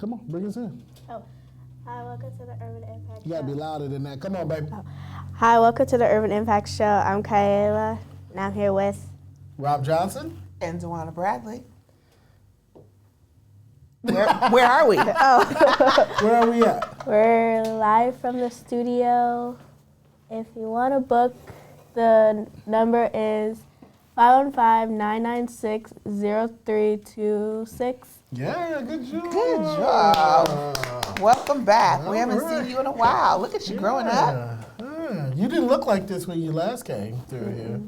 Come on, bring us in. Oh, hi, welcome to the Urban Impact You gotta be Show. louder than that. Come on, baby. Hi, welcome to the Urban Impact Show. I'm Kayla, and I'm here with... Rob Johnson. And Dewana Bradley. Where are we? Where are we at? We're live from the studio. If you want to book, the number is 515-996-0326. Yeah, good job. Good job. Welcome back. We haven't seen you in a while. Look at you growing up. You didn't look like this when you last came through here.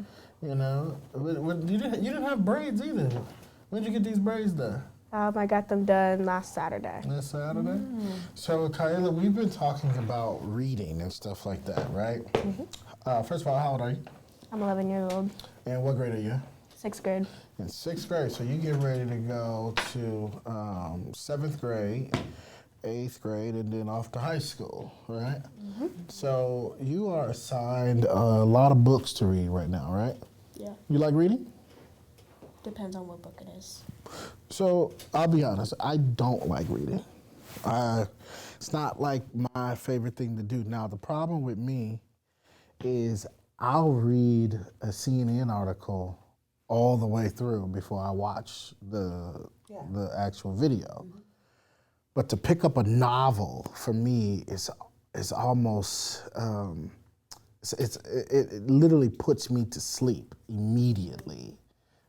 You know, you didn't have braids either. When did you get these braids done? I got them done last Saturday. Last Saturday. So, Kayla, we've been talking about reading and stuff like that, right? First of all, how old are you? I'm 11 years old, And what grade are you? 6th grade. In 6th grade. So you get ready to go to 7th grade, 8th grade, and then off to high school, right? So you are assigned a lot of books to read right now, right? Yeah. You like reading? Depends on what book it is. So I'll be honest, I don't like reading. It's not like my favorite thing to do. Now the problem with me is I'll read a CNN article all the way through before I watch the actual video. But to pick up a novel for me is almost it literally puts me to sleep immediately.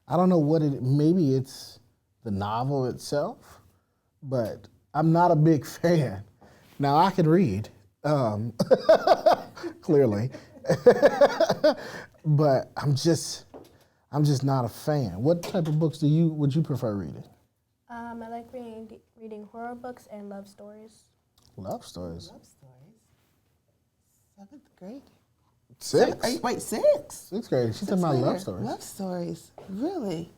I don't know what maybe it's the novel itself, but I'm not a big fan. Now I can read, clearly, but I'm just not a fan. What type of books would you prefer reading? I like reading horror books and love stories. Love stories. Love stories. 7th grade. 6th. Wait, 6? 6th grade. She's talking about love stories. Love stories. Really?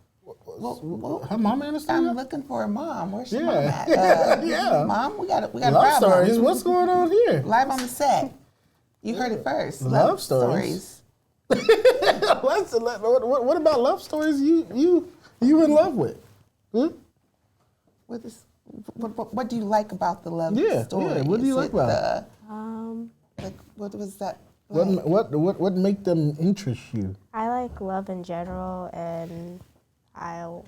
Her mom understand? I'm looking for a mom. Where's your Yeah. mom at? Yeah. Mom, we got a Love problem. stories. What's going on here? Live on the set. You heard it first. Love stories. What about love stories you in love with? Hmm? What do you like about the love story? Yeah. What do you like about it? What was that? What make them interest you? I like love in general, and I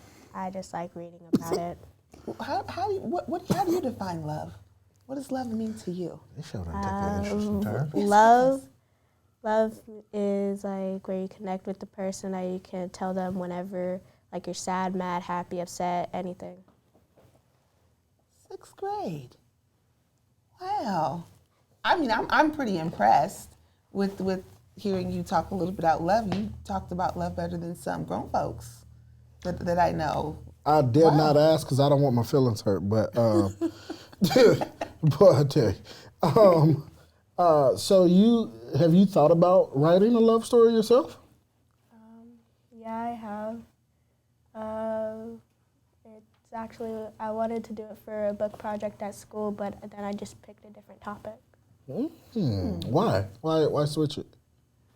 just like reading about it. How do you define love? What does love mean to you? This show done take an interesting turn. Love is like where you connect with the person, that you can tell them whenever, like, you're sad, mad, happy, upset, anything. 6th grade. Wow. I mean, I'm pretty impressed with hearing you talk a little bit about love. You talked about love better than some grown folks that I know. I dare not ask because I don't want my feelings hurt, but boy, I tell you. So have you thought about writing a love story yourself? Yeah, I have. It's actually, I wanted to do it for a book project at school, but then I just picked a different topic. Why? Why switch it?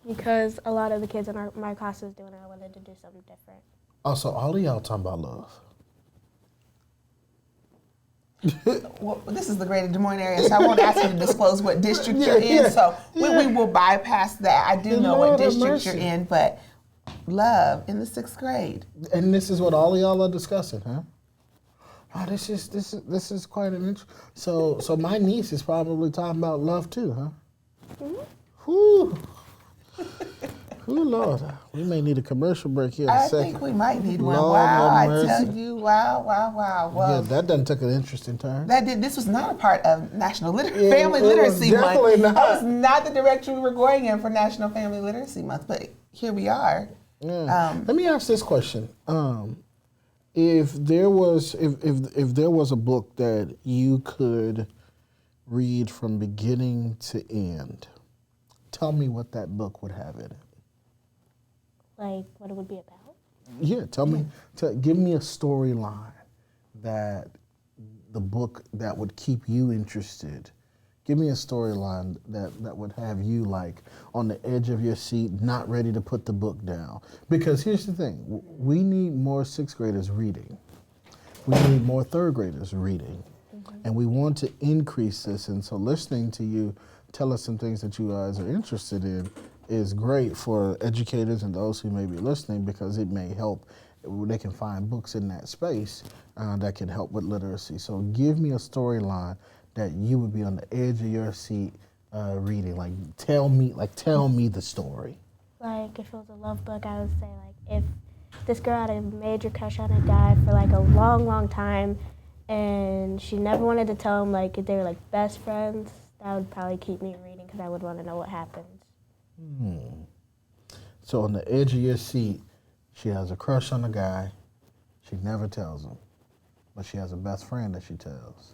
Because a lot of the kids in my class was doing it, I wanted to do something different. Oh, so all of y'all talking about love. Well, this is the greater Des Moines area, so I won't ask you to disclose what district you're in, so we will bypass that. I do know what district you're in, but love in the 6th grade. And this is what all of y'all are discussing, huh? Oh, this is quite an interesting. So my niece is probably talking about love too, huh? Whew. Ooh, Lord. We may need a commercial break here in a I second. think we might need one. Lord Wow, have I mercy. tell you, wow. Well, Yeah, that done took an interesting turn. this was not a part of National It Family was Literacy Month. definitely not. That was not the direction we were going in for National Family Literacy Month, but here we are. Let me ask this question: if there was a book that you could read from beginning to end, tell me what that book would have in it. Like, what it would be about? Yeah, give me a storyline that the book that would keep you interested. Give me a storyline that would have you like on the edge of your seat, not ready to put the book down. Because here's the thing, we need more 6th graders reading. We need more 3rd graders reading. And we want to increase this. And so listening to you tell us some things that you guys are interested in is great for educators and those who may be listening, because it may help. They can find books in that space that can help with literacy. So give me a storyline that you would be on the edge of your seat reading. Like tell me the story. Like if it was a love book, I would say like if this girl had a major crush on a guy for like a long, long time, and she never wanted to tell him, like if they were like best friends, that would probably keep me reading because I would want to know what happened. So on the edge of your seat, she has a crush on a guy. She never tells him, but she has a best friend that she tells.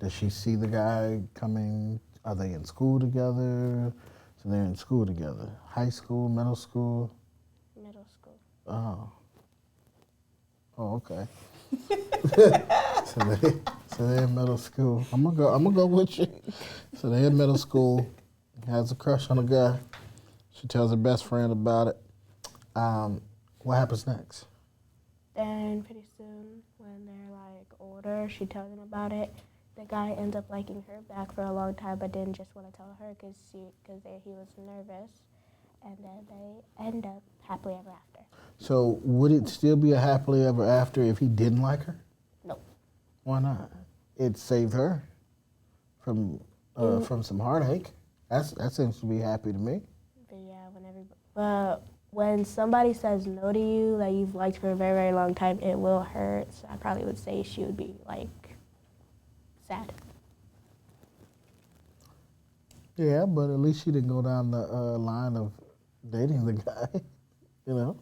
Does she see the guy coming? Are they in school together? So they're in school together. High school, middle school? Middle school. Oh. Oh, okay. so they're in middle school. I'm gonna go with you. So they're in middle school. Has a crush on a guy. She tells her best friend about it. What happens next? Then pretty soon, when they're like older, she tells him about it. The guy ends up liking her back for a long time, but didn't just want to tell her because he was nervous, and then they end up happily ever after. So would it still be a happily ever after if he didn't like her? No. Why not? It saved her from some heartache. That seems to be happy to me. But yeah, when somebody says no to you that you've liked for a very, very long time, it will hurt. So I probably would say she would be like sad. Yeah, but at least she didn't go down the line of dating the guy. You know.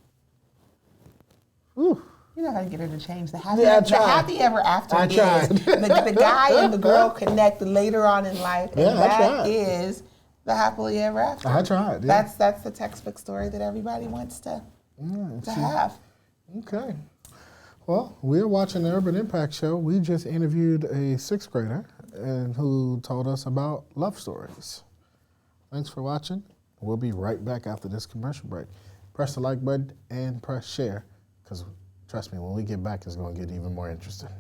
Whew. You're not gonna get her to change the happy. Yeah, I the tried. happy ever after. I tried. The guy and the girl connect later on in life, and Yeah, I that tried. is the happily ever after. I tried. Yeah. That's the textbook story that everybody wants to have. Okay. Well, we're watching the Urban Impact Show. We just interviewed a sixth grader and who told us about love stories. Thanks for watching. We'll be right back after this commercial break. Press the like button and press share, because trust me, when we get back, it's going to get even more interesting.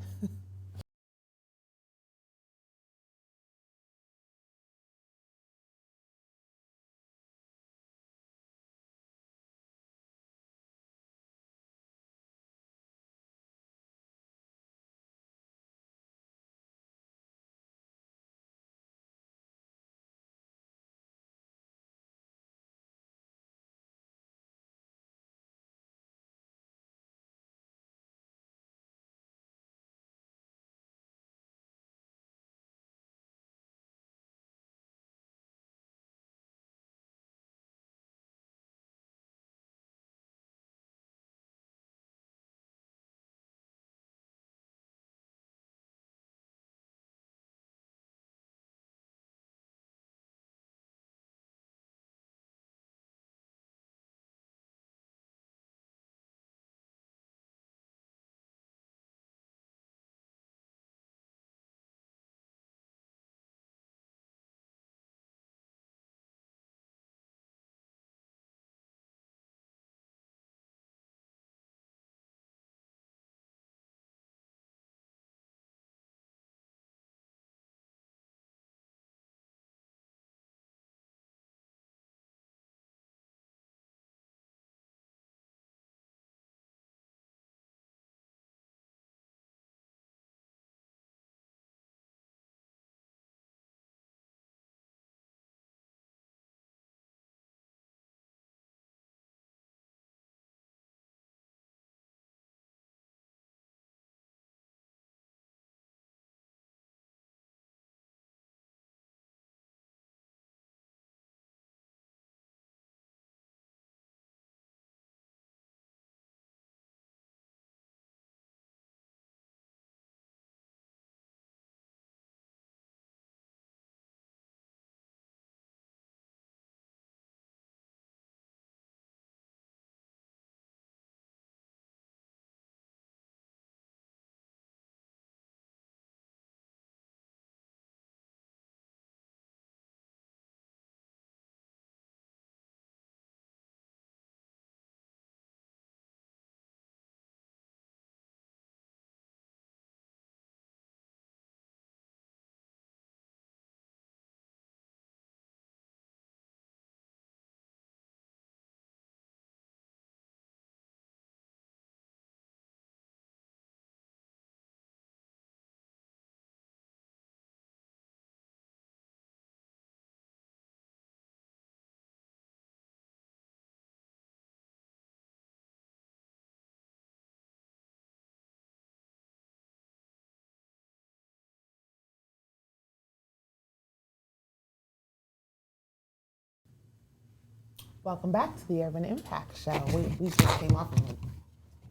Welcome back to the Urban Impact Show. We just came off of a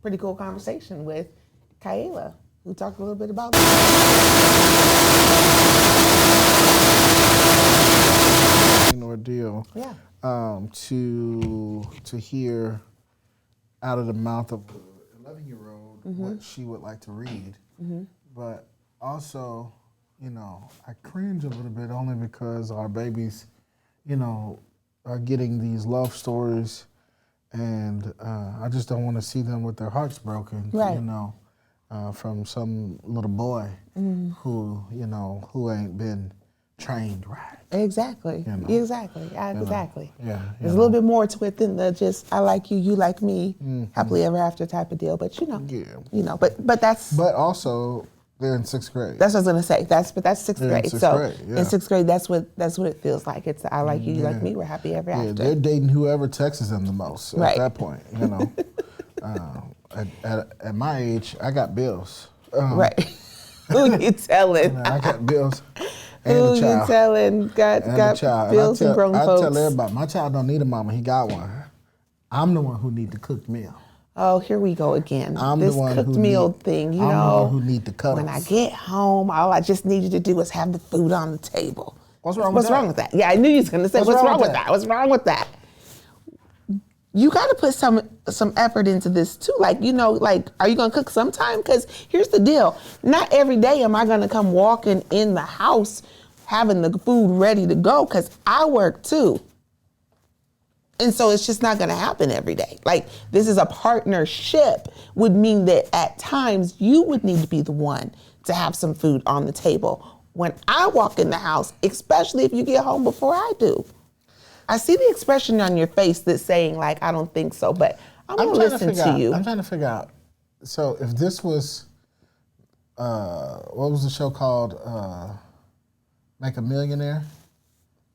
pretty cool conversation with Kayla, who talked a little bit about An ordeal. Yeah. To hear out of the mouth of an 11-year-old what she would like to read, but also, you know, I cringe a little bit only because our babies, you know, are getting these love stories, and I just don't want to see them with their hearts broken, Right. you know, from some little boy who, you know, who ain't been trained right. Exactly. You know. Exactly. Exactly. Yeah. There's a little bit more to it than the just I like you, you like me, happily ever after type of deal. But you know, but that's But also, they're in 6th grade. that's what I was gonna say. That's 6th They're in grade. 6th So grade, yeah. in 6th grade, that's what it feels like. It's I like you, you like me, we're happy ever Yeah, after. they're dating whoever texts them the most at Right. that point, you know. At my age, I got bills. Right. Who you telling? I got bills and Who a you child. telling? Got And a got child. bills and grown I folks. tell everybody, my child don't need a mama, he got one. I'm the one who need the cooked meal. Oh, here we go again. I'm This the one cooked who meal need- thing, you I'm the know. one who need the cuddles. When I get home, all I just need you to do is have the food on the table. What's wrong with What's that? wrong with that? Yeah, I knew you was gonna say, what's wrong with that? What's wrong with that? You got to put some effort into this too. Like, you know, like, are you gonna cook sometime? Because here's the deal: not every day am I gonna come walking in the house having the food ready to go. Because I work too. And so it's just not going to happen every day. Like, this is a partnership, would mean that at times you would need to be the one to have some food on the table when I walk in the house, especially if you get home before I do. I see the expression on your face that's saying, like, I don't think so, but I'm going to listen to you. I'm trying to figure out. So if this was, what was the show called? Make a Millionaire?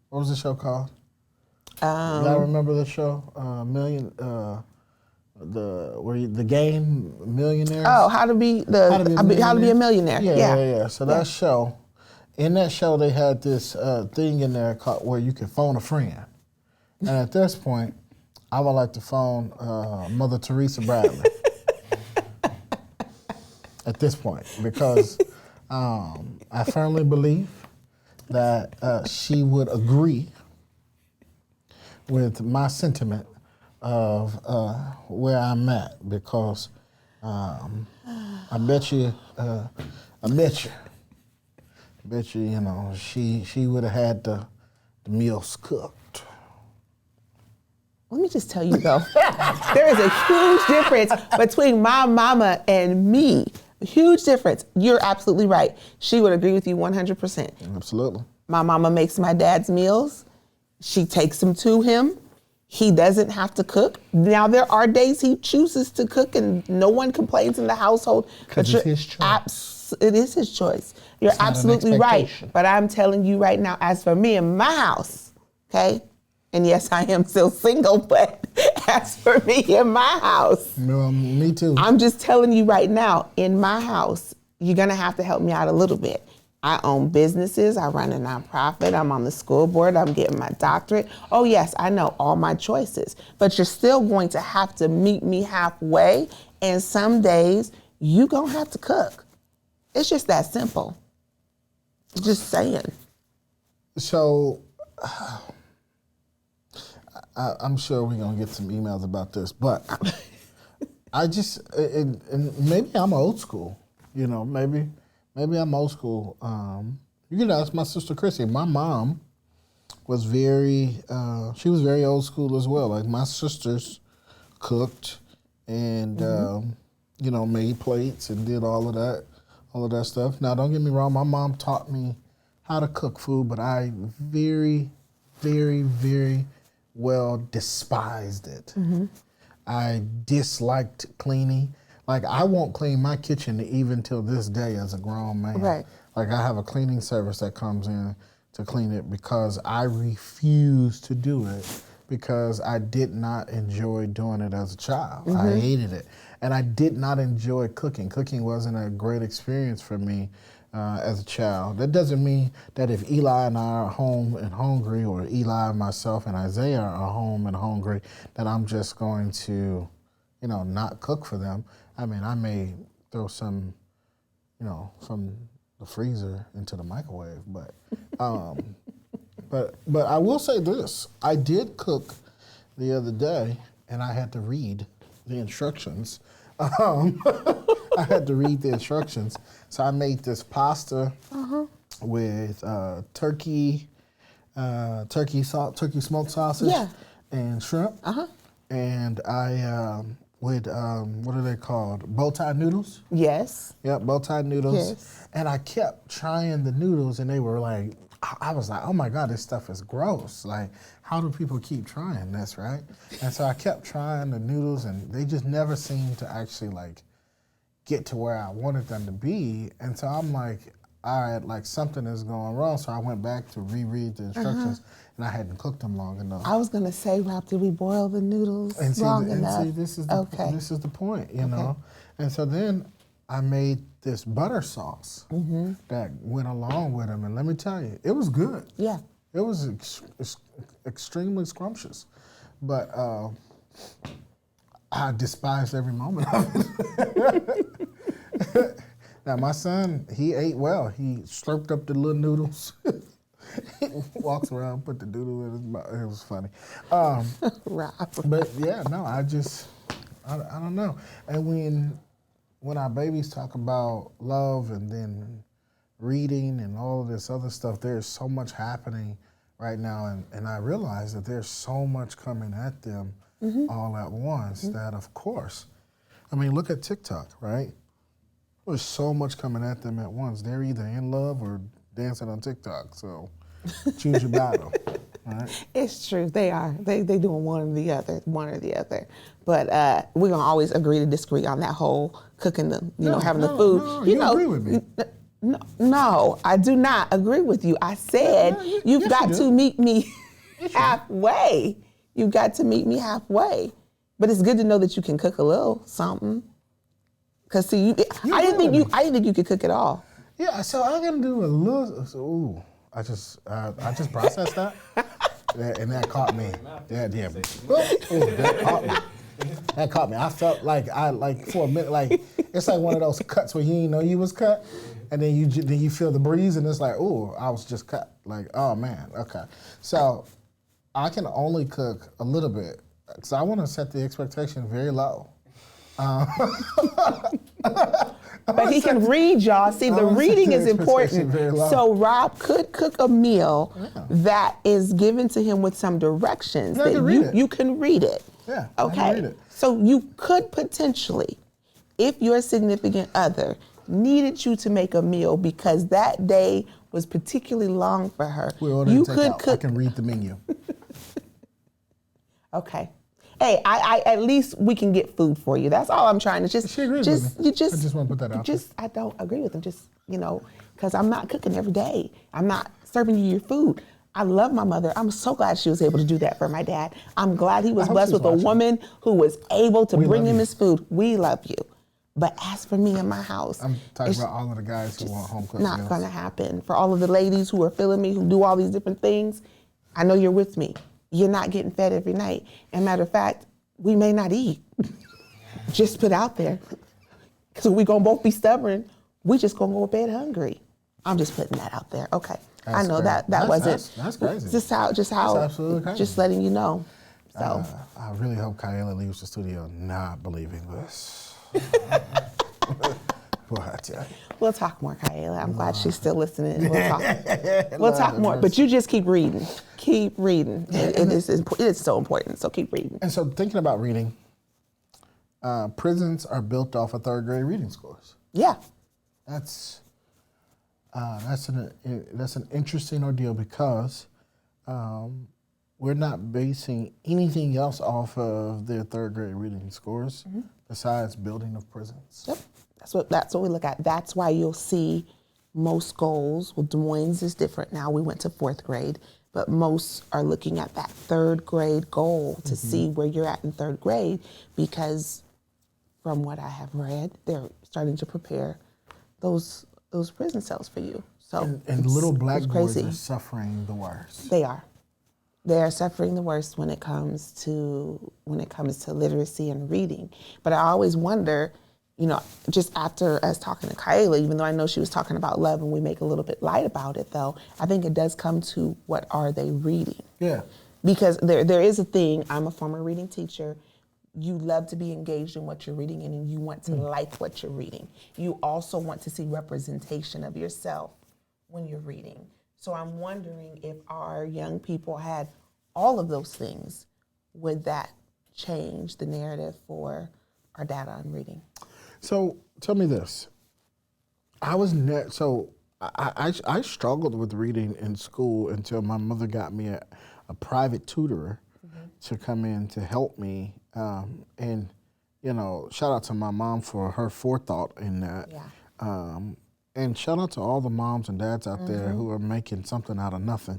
What was the show called? Y'all remember the show, the game Millionaires? Oh, how to be a millionaire. Yeah. So that show, in that show, they had this thing in there called where you could phone a friend, and at this point, I would like to phone Mother Teresa Bradley. At this point, because I firmly believe that she would agree with my sentiment of where I'm at, because I bet you, you know, she would have had the meals cooked. Let me just tell you though, there is a huge difference between my mama and me. A huge difference. You're absolutely right. She would agree with you 100%. Absolutely. My mama makes my dad's meals. She takes them to him. He doesn't have to cook. Now, there are days he chooses to cook and no one complains in the household. 'Cause it's his choice. It is his choice. You're It's not an absolutely right. expectation. But I'm telling you right now, as for me and my house, okay? And yes, I am still single, but as for me and my house, Me too. I'm just telling you right now, in my house, you're gonna have to help me out a little bit. I own businesses, I run a nonprofit, I'm on the school board, I'm getting my doctorate. Oh yes, I know all my choices, but you're still going to have to meet me halfway, and some days you gonna have to cook. It's just that simple. Just saying. So, I'm sure we're gonna get some emails about this, but I just, and maybe I'm old school, you know, maybe I'm old school. You can ask my sister Chrissy. My mom was she was very old school as well. Like, my sisters cooked and, you know, made plates and did all of that stuff. Now, don't get me wrong, my mom taught me how to cook food, but I very, very, very well despised it. I disliked cleaning. Like, I won't clean my kitchen even till this day as a grown man. Right. Like, I have a cleaning service that comes in to clean it because I refuse to do it because I did not enjoy doing it as a child. I hated it. And I did not enjoy cooking. Cooking wasn't a great experience for me as a child. That doesn't mean that if Eli and I are home and hungry, or Eli, myself, and Isaiah are home and hungry, that I'm just going to, not cook for them. I mean, I may throw some, from the freezer into the microwave, but I will say this: I did cook the other day, and I had to read the instructions. I had to read the instructions. So I made this pasta with turkey smoked sausage and shrimp. And I with what are they called? Bow tie noodles. Yes. Yep, bow tie noodles. Yes. And I kept trying the noodles, and they were like, I was like, oh my God, this stuff is gross. Like, how do people keep trying this, right? And so I kept trying the noodles, and they just never seemed to actually like get to where I wanted them to be. And so I'm like, all right, like something is going wrong. So I went back to reread the instructions, and I hadn't cooked them long enough. I was gonna say, Rob, did we boil the noodles long enough? And see, this is the point, you know. And so then I made this butter sauce that went along with them, and let me tell you, it was good. Yeah. It was extremely scrumptious, but I despised every moment of it. Now my son, he ate well. He slurped up the little noodles. He walks around, put the noodle in his mouth. It was funny. Rob. But yeah, no, I don't know. And when our babies talk about love and then reading and all of this other stuff, there's so much happening right now, and I realize that there's so much coming at them all at once that, of course, I mean, look at TikTok, right? There's so much coming at them at once. They're either in love or dancing on TikTok, so choose your battle, right? It's true. They are. They doing one or the other. But we're gonna always agree to disagree on that whole cooking the, having the food. No, you agree with me. No, I do not agree with you. I said you've got to meet me halfway. You've got to meet me halfway. But it's good to know that you can cook a little something. Cause see, I didn't think you could cook at all. Yeah, so I can do a little. Ooh, I just processed that, and that caught me. Yeah. That caught me. That caught me. I felt like for a minute, like it's like one of those cuts where you didn't know you was cut, and then you feel the breeze, and it's like, ooh, I was just cut. Like, oh man, okay. So I can only cook a little bit, so I want to set the expectation very low. But he can read, y'all. See, the reading is important. So Rob could cook a meal that is given to him with some directions that you can read it. Yeah. Okay. I can read it. So you could potentially, if your significant other needed you to make a meal because that day was particularly long for her, you could cook. I can read the menu. Okay. Hey, I at least we can get food for you. That's all I'm trying to She agrees with me. I just want to put that out there. I don't agree with him. Just, because I'm not cooking every day. I'm not serving you your food. I love my mother. I'm so glad she was able to do that for my dad. I'm glad he was blessed with a woman who was able to bring him his food. We love you. But as for me and my house, I'm talking about all of the guys who want home cooked meals. Not going to happen. For all of the ladies who are feeling me, who do all these different things, I know you're with me. You're not getting fed every night. And matter of fact, we may not eat. Just put out there. Because we're going to both be stubborn. We just going to go to bed hungry. I'm just putting that out there. Okay. That's I know crazy. that wasn't. That's crazy. Just how. That's absolutely crazy. Just letting you know. So. I really hope Kyla leaves the studio not believing this. Boy, I tell you. We'll talk more, Kyla. I'm glad she's still listening. We'll talk more. But you just keep reading. Keep reading. It is so important. So keep reading. And so thinking about reading, prisons are built off of third grade reading scores. Yeah. That's an interesting ordeal because we're not basing anything else off of their third grade reading scores besides building of prisons. Yep. That's what we look at. That's why you'll see most goals. Well, Des Moines is different now. We went to fourth grade, but most are looking at that third grade goal to see where you're at in third grade, because from what I have read, they're starting to prepare those those prison cells for you. So And it's- little black it's boys crazy. are suffering the worst. They are. They are suffering the worst when it comes to literacy and reading. But I always wonder, you know, just after us talking to Kyla, even though I know she was talking about love and we make a little bit light about it, though, I think it does come to what are they reading? Yeah. Because there is a thing, I'm a former reading teacher, you love to be engaged in what you're reading and you want to like what you're reading. You also want to see representation of yourself when you're reading. So I'm wondering if our young people had all of those things, would that change the narrative for our data on reading? So tell me this. I struggled with reading in school until my mother got me a private tutor to come in to help me. And, you know, shout out to my mom for her forethought in that. Yeah. And shout out to all the moms and dads out there who are making something out of nothing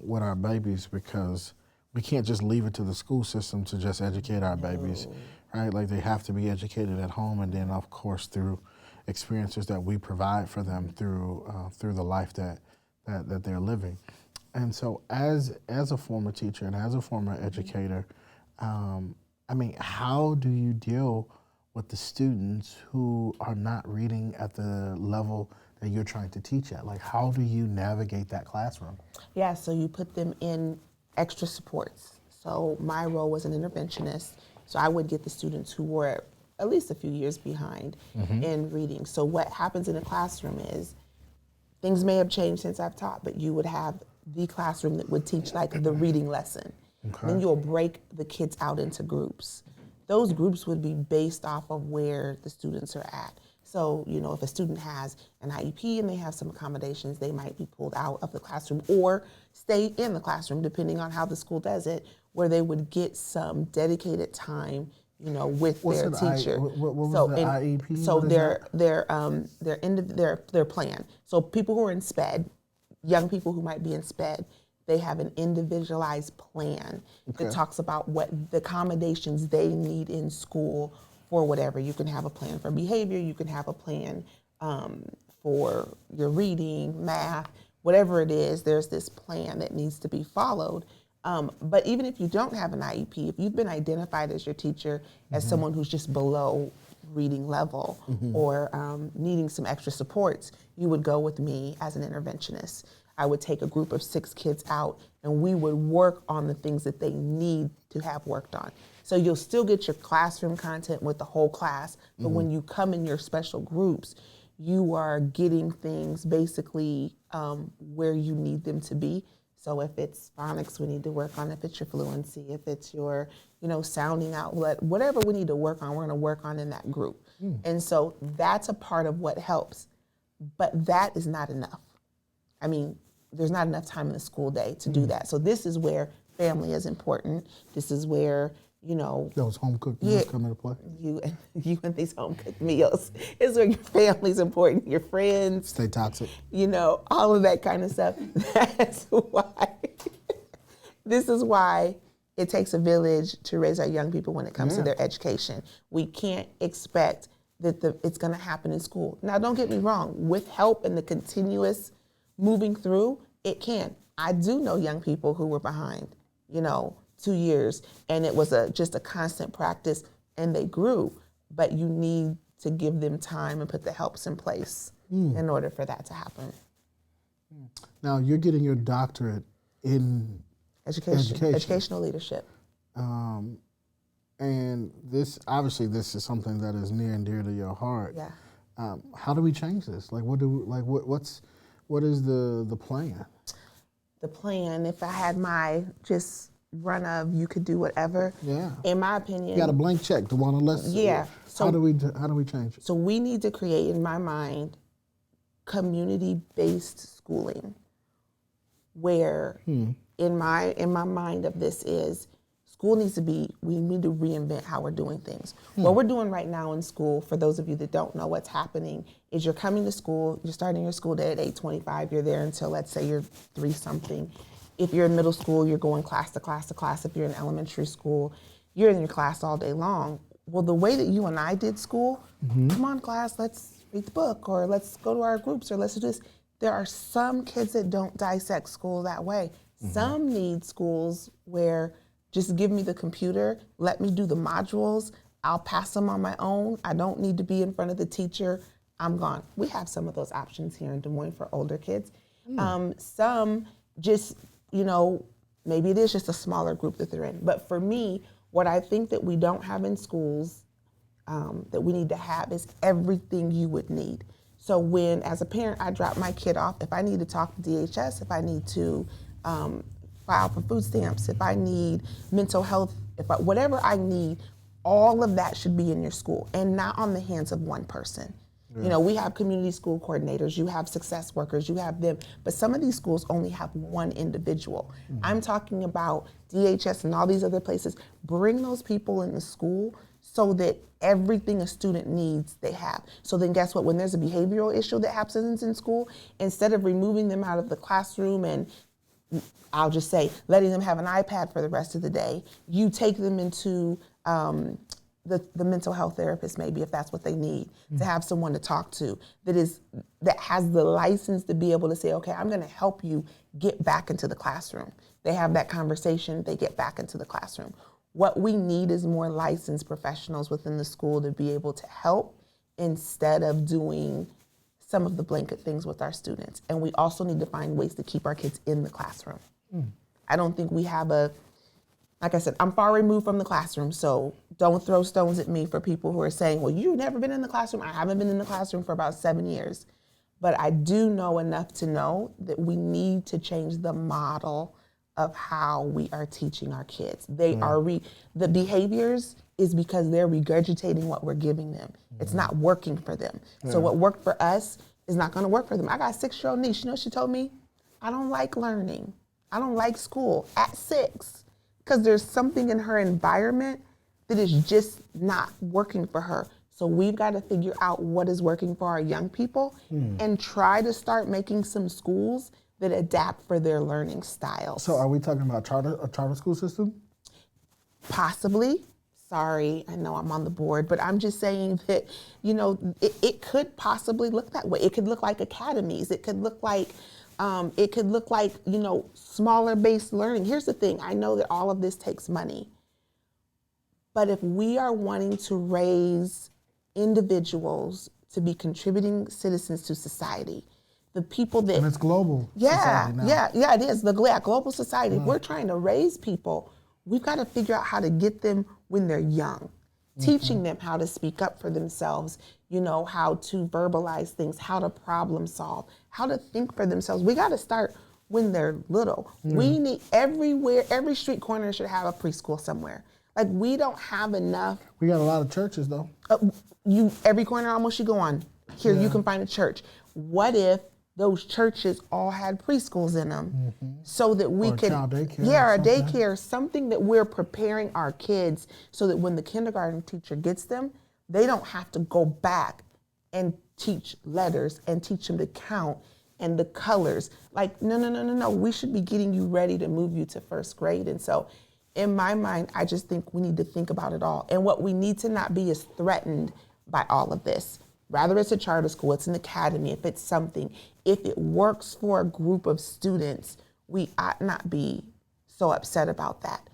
with our babies, because we can't just leave it to the school system to just educate our babies, right? Like, they have to be educated at home, and then, of course, through experiences that we provide for them through the life that they're living. And so as a former teacher and as a former educator, I mean, how do you deal with the students who are not reading at the level that you're trying to teach at? Like, how do you navigate that classroom? Yeah, so you put them in extra supports. So my role was an interventionist. So I would get the students who were at least a few years behind in reading. So what happens in a classroom is, things may have changed since I've taught, but you would have the classroom that would teach like the reading lesson. Okay. Then you'll break the kids out into groups. Those groups would be based off of where the students are at. So, you know, if a student has an IEP and they have some accommodations, they might be pulled out of the classroom or stay in the classroom, depending on how the school does it, where they would get some dedicated time, you know, with their teacher. What was the IEP? So What is their plan. So people who are in SPED, young people who might be in SPED, they have an individualized plan that talks about what the accommodations they need in school for whatever. You can have a plan for behavior, you can have a plan for your reading, math, whatever it is, there's this plan that needs to be followed. But even if you don't have an IEP, if you've been identified as your teacher as someone who's just below reading level or needing some extra supports, you would go with me as an interventionist. I would take a group of 6 kids out and we would work on the things that they need to have worked on. So you'll still get your classroom content with the whole class, but when you come in your special groups, you are getting things basically where you need them to be. So if it's phonics, we need to work on. If it's your fluency, if it's your, you know, sounding outlet, whatever we need to work on, we're going to work on in that group. And so that's a part of what helps. But that is not enough. I mean, there's not enough time in the school day to do that. So this is where family is important. This is where, you know, Those home cooked meals come into play. you and these home cooked meals is where your family's important, your friends, Stay toxic. you know, all of that kind of stuff. That's why. This is why it takes a village to raise our young people when it comes to their education. We can't expect that it's going to happen in school. Now, don't get me wrong. With help and the continuous moving through, it can. I do know young people who were behind, you know, 2 years, and it was just a constant practice, and they grew. But you need to give them time and put the helps in place in order for that to happen. Now, you're getting your doctorate in Educational leadership. and this is something that is near and dear to your heart. Yeah. How do we change this? Like, what is the plan? The plan, if I had my just run of you could do whatever, in my opinion. You got a blank check to want to listen. Yeah. So how do we change it? So we need to create, in my mind, community-based schooling, where in my mind of this is school needs to be, we need to reinvent how we're doing things. What we're doing right now in school, for those of you that don't know what's happening, is you're coming to school, you're starting your school day at 8:25, you're there until, let's say, you're 3-something. If you're in middle school, you're going class to class to class. If you're in elementary school, you're in your class all day long. Well, the way that you and I did school, come on class, let's read the book, or let's go to our groups, or let's do this. There are some kids that don't dissect school that way. Some need schools where just give me the computer, let me do the modules, I'll pass them on my own. I don't need to be in front of the teacher. I'm gone. We have some of those options here in Des Moines for older kids. Some just, maybe it is just a smaller group that they're in. But for me, what I think that we don't have in schools that we need to have is everything you would need. So when, as a parent, I drop my kid off, if I need to talk to DHS, if I need to file for food stamps, if I need mental health, whatever I need, all of that should be in your school and not on the hands of one person. Yeah. We have community school coordinators, you have success workers, you have them, but some of these schools only have one individual. I'm talking about DHS and all these other places. Bring those people in the school so that everything a student needs, they have. So then guess what, when there's a behavioral issue that happens in school, instead of removing them out of the classroom and I'll just say, letting them have an iPad for the rest of the day, you take them into the mental health therapist, maybe, if that's what they need, to have someone to talk to that has the license to be able to say, okay, I'm gonna help you get back into the classroom. They have that conversation, they get back into the classroom. What we need is more licensed professionals within the school to be able to help instead of doing some of the blanket things with our students. And we also need to find ways to keep our kids in the classroom. I don't think we have like I said, I'm far removed from the classroom, so don't throw stones at me for people who are saying, well, you've never been in the classroom. I haven't been in the classroom for about 7 years. But I do know enough to know that we need to change the model of how we are teaching our kids. They are the behaviors is because they're regurgitating what we're giving them. It's not working for them. So what worked for us is not gonna work for them. I got a 6-year-old niece, she told me, I don't like learning. I don't like school at 6, because there's something in her environment that is just not working for her. So we've got to figure out what is working for our young people and try to start making some schools that adapt for their learning styles. So are we talking about a charter school system? Possibly. Sorry, I know I'm on the board, but I'm just saying that, it could possibly look that way. It could look like academies. It could look like smaller based learning. Here's the thing, I know that all of this takes money, but if we are wanting to raise individuals to be contributing citizens to society, the people that— And it's global. Yeah, it is, global society. If we're trying to raise people, we've got to figure out how to get them when they're young, teaching them how to speak up for themselves, how to verbalize things, how to problem solve, how to think for themselves. We got to start when they're little. We need every street corner should have a preschool somewhere. Like, we don't have enough. We got a lot of churches though. Every corner almost you go on, here you can find a church. What if those churches all had preschools in them so that we could— child daycare or a daycare, something that we're preparing our kids so that when the kindergarten teacher gets them, they don't have to go back and teach letters and teach them to count and the colors. Like, no. We should be getting you ready to move you to first grade. And so in my mind, I just think we need to think about it all. And what we need to not be is threatened by all of this. Rather it's a charter school, it's an academy, if it's something, if it works for a group of students, we ought not be so upset about that.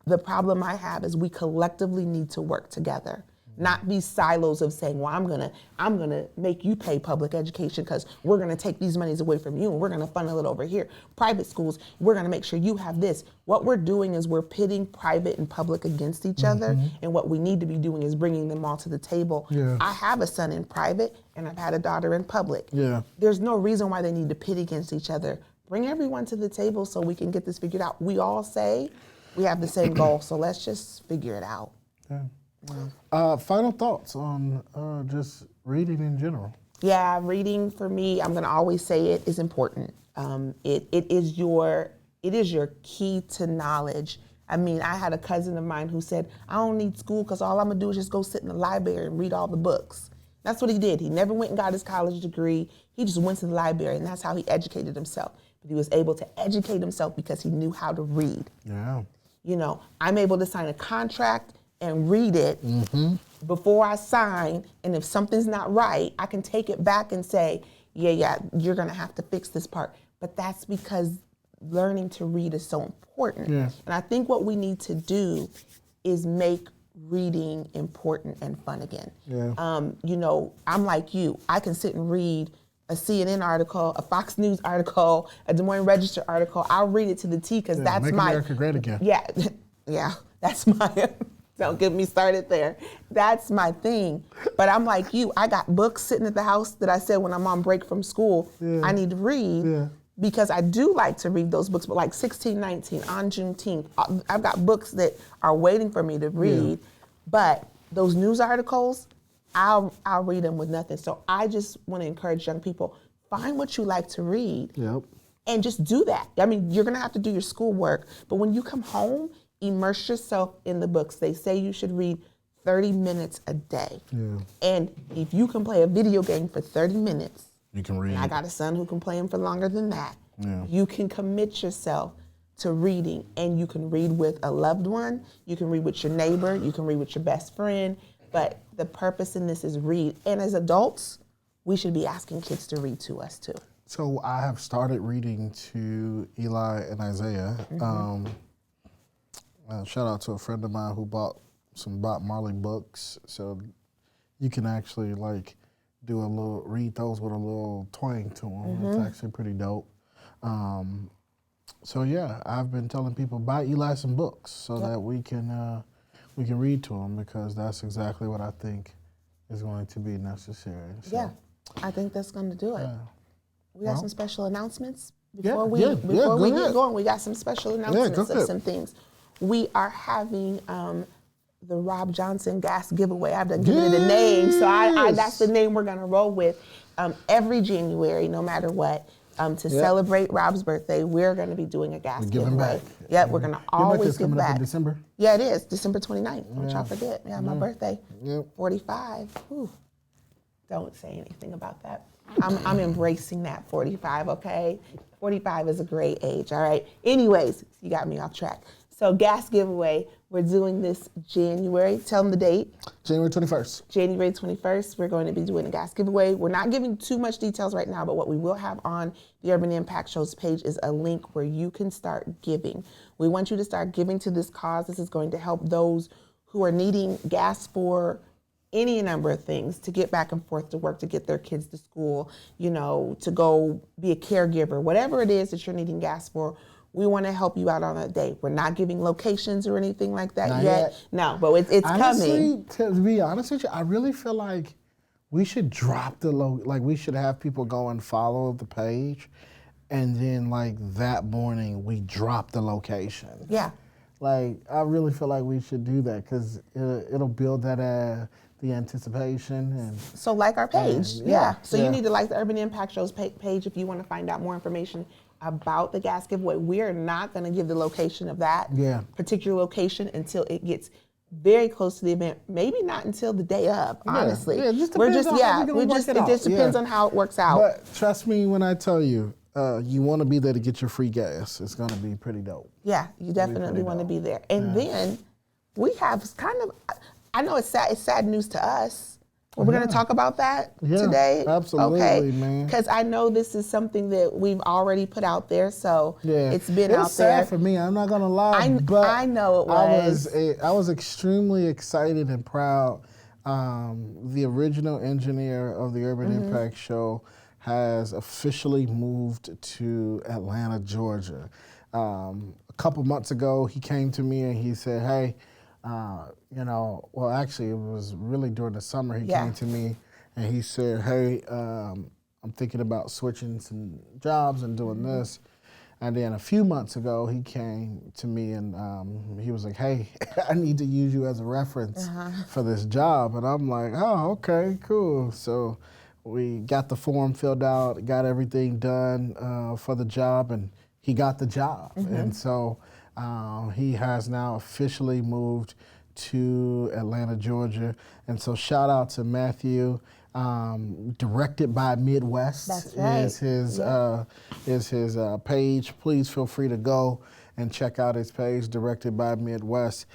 The problem I have is we collectively need to work together, not be silos of saying, well, I'm gonna make you pay public education because we're gonna take these monies away from you and we're gonna funnel it over here. Private schools, we're gonna make sure you have this. What we're doing is we're pitting private and public against each other, and what we need to be doing is bringing them all to the table. I have a son in private and I've had a daughter in public. There's no reason why they need to pit against each other. Bring everyone to the table so we can get this figured out. We all say we have the same goal, so let's just figure it out. Final thoughts on just reading in general? Yeah, reading for me, I'm gonna always say it is important. It is your key to knowledge. I mean, I had a cousin of mine who said, I don't need school because all I'm gonna do is just go sit in the library and read all the books. That's what he did. He never went and got his college degree. He just went to the library and that's how he educated himself. But he was able to educate himself because he knew how to read. I'm able to sign a contract and read it before I sign, and if something's not right, I can take it back and say, yeah, you're gonna have to fix this part. But that's because learning to read is so important. Yeah. And I think what we need to do is make reading important and fun again. Yeah. You know, I'm like you. I can sit and read a CNN article, a Fox News article, a Des Moines Register article. I'll read it to the T because that's Make my America great again. yeah, that's my. Don't get me started there. That's my thing. But I'm like you. I got books sitting at the house that I said when I'm on break from school, I need to read because I do like to read those books. But like 1619 on Juneteenth, I've got books that are waiting for me to read. But those news articles, I'll read them with nothing. So I just want to encourage young people, find what you like to read. Yep. And just do that. I mean, you're gonna have to do your schoolwork, but when you come home, immerse yourself in the books. They say you should read 30 minutes a day. Yeah. And if you can play a video game for 30 minutes, You can read. and I got a son who can play them for longer than that, Yeah. you can commit yourself to reading, and you can read with a loved one, you can read with your neighbor, you can read with your best friend, but the purpose in this is read. And as adults, we should be asking kids to read to us too. So I have started reading to Eli and Isaiah. Shout out to a friend of mine who bought some Bob Marley books. So you can actually like do a little, read those with a little twang to them. It's actually pretty dope. So yeah, I've been telling people buy Eli some books so that we can read to them because that's exactly what I think is going to be necessary. So, Yeah, I think that's going to do it. We got Well, some special announcements Yeah, before we go get ahead. going. We got some special announcements go of ahead. some things. We are having the Rob Johnson gas giveaway. I've done given it a name, so I that's the name we're going to roll with. Every January, no matter what, to celebrate Rob's birthday, we're going to be doing a gas giving giveaway. back. Yep, we're going to Your always birthday's give coming up in back. December. Yeah, it is December 29th. Don't y'all forget? Yeah, my birthday. Yep. 45. Whew. Don't say anything about that. I'm embracing that 45, okay? 45 is a great age, all right? Anyways, you got me off track. So gas giveaway, we're doing this January. Tell them the date. January 21st. January 21st, we're going to be doing a gas giveaway. We're not giving too much details right now, but what we will have on the Urban Impact Show's page is a link where you can start giving. We want you to start giving to this cause. This is going to help those who are needing gas for any number of things, to get back and forth to work, to get their kids to school, you know, to go be a caregiver, whatever it is that you're needing gas for. We want to help you out on that day. We're not giving locations or anything like that Not yet. yet. No, but it's Honestly, coming. to be honest with you, I really feel like we should drop the like we should have people go and follow the page, and then like that morning we drop the location. Yeah. Like I really feel like we should do that because it'll build that the anticipation and So like our page. yeah, So yeah. you need to like the Urban Impact Show's page if you want to find out more information about the gas giveaway. We are not going to give the location of that particular location until it gets very close to the event. Maybe not until the day of, honestly. Yeah, it just We're depends just on how we're gonna work it it just out. depends Yeah. on how it works out. But trust me when I tell you, you want to be there to get your free gas. It's gonna be pretty dope. Yeah, you definitely want to be there. And then we have kind of, I know it's sad news to us. We're going to talk about that today. Absolutely, okay. man. Because I know this is something that we've already put out there, so Yeah, it's been it out was sad there. for me. I'm not gonna lie, but I know it was. I was extremely excited and proud. The original engineer of the Urban Mm-hmm. Impact Show has officially moved to Atlanta, Georgia. A couple months ago, he came to me and he said, "Hey, well, actually, it was really during the summer. He came to me and he said, "Hey, I'm thinking about switching some jobs and doing this." And then a few months ago, he came to me and he was like, "Hey, I need to use you as a reference for this job." And I'm like, "Oh, okay, cool." So we got the form filled out, got everything done for the job, and he got the job. And so he has now officially moved to Atlanta, Georgia. And so shout out to Matthew. Directed by Midwest That's right. is his page. Please feel free to go and check out his page, Directed by Midwest.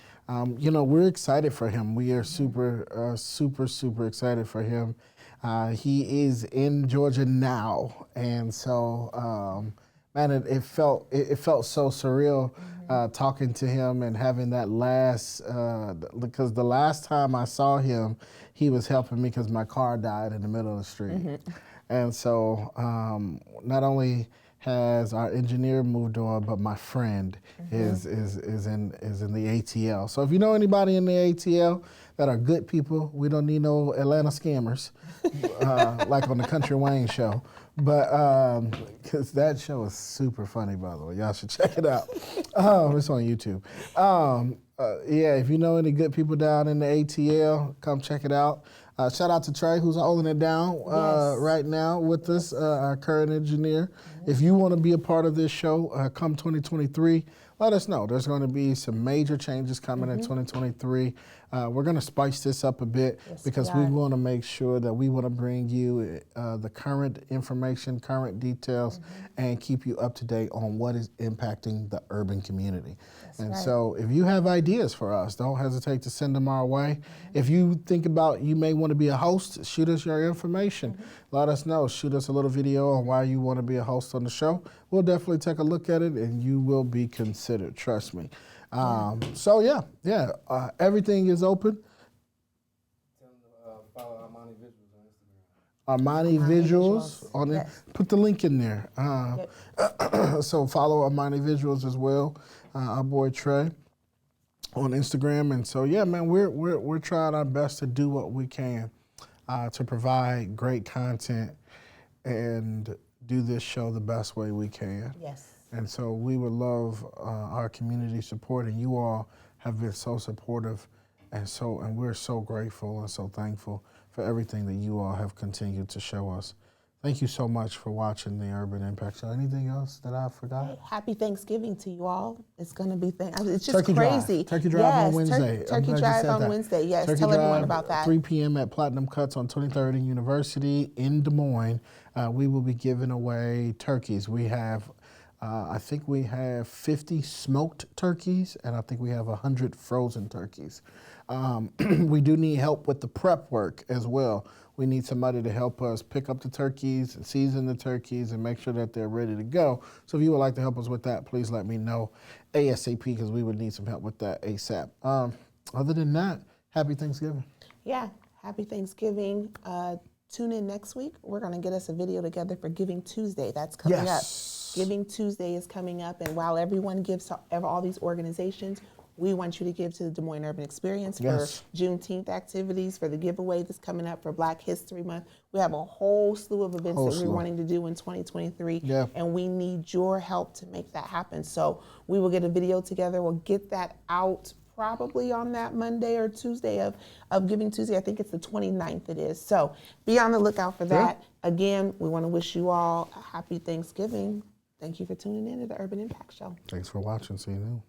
you know, we're excited for him. We are super excited for him. He is in Georgia now, and so man, it felt so surreal talking to him and having that last because the last time I saw him, he was helping me because my car died in the middle of the street, and so not only has our engineer moved on, but my friend is in the ATL. So if you know anybody in the ATL that are good people, we don't need no Atlanta scammers, like on the Country Wayne show. But because that show is super funny, by the way, y'all should check it out. It's on YouTube. Yeah, if you know any good people down in the ATL, come check it out. Shout out to Trey, who's holding it down right now with us, our current engineer. If you want to be a part of this show, come 2023, let us know. There's going to be some major changes coming in 2023. We're going to spice this up a bit because we want to make sure that we want to bring you the current information, current details, and keep you up to date on what is impacting the urban community. So if you have ideas for us, don't hesitate to send them our way. If you think about you may want to be a host, shoot us your information. Let us know. Shoot us a little video on why you want to be a host on the show. We'll definitely take a look at it, and you will be considered. Trust me. So yeah, everything is open. Follow Armani Visuals on Instagram. Armani Visuals on it. Put the link in there. So follow Armani Visuals as well. Our boy Trey on Instagram, and so yeah, man, we're trying our best to do what we can to provide great content and do this show the best way we can. Yes. And so we would love our community support, and you all have been so supportive, and we're so grateful and so thankful for everything that you all have continued to show us. Thank you so much for watching the Urban Impact Show. Anything else that I forgot? Happy Thanksgiving to you all. It's going to be, it's just Turkey crazy. Drive. Turkey Drive on Wednesday. Turkey Drive on Wednesday, yes. Turkey Tell Drive, everyone about that. 3 p.m. at Platinum Cuts on 23rd and University in Des Moines. We will be giving away turkeys. We have, I think we have 50 smoked turkeys, and I think we have 100 frozen turkeys. We do need help with the prep work as well. We need somebody to help us pick up the turkeys, season the turkeys, and make sure that they're ready to go. So if you would like to help us with that, please let me know ASAP, because we would need some help with that ASAP. Other than that, happy Thanksgiving. Yeah, happy Thanksgiving. Tune in next week. We're going to get us a video together for Giving Tuesday. That's coming up. Giving Tuesday is coming up, and while everyone gives to all these organizations, we want you to give to the Des Moines Urban Experience for Juneteenth activities, for the giveaway that's coming up for Black History Month. We have a whole slew of events that we're wanting to do in 2023, and we need your help to make that happen. So we will get a video together. We'll get that out probably on that Monday or Tuesday of Giving Tuesday. I think it's the 29th it is. So be on the lookout for that. Again, we want to wish you all a happy Thanksgiving. Thank you for tuning in to the Urban Impact Show. Thanks for watching. See you soon.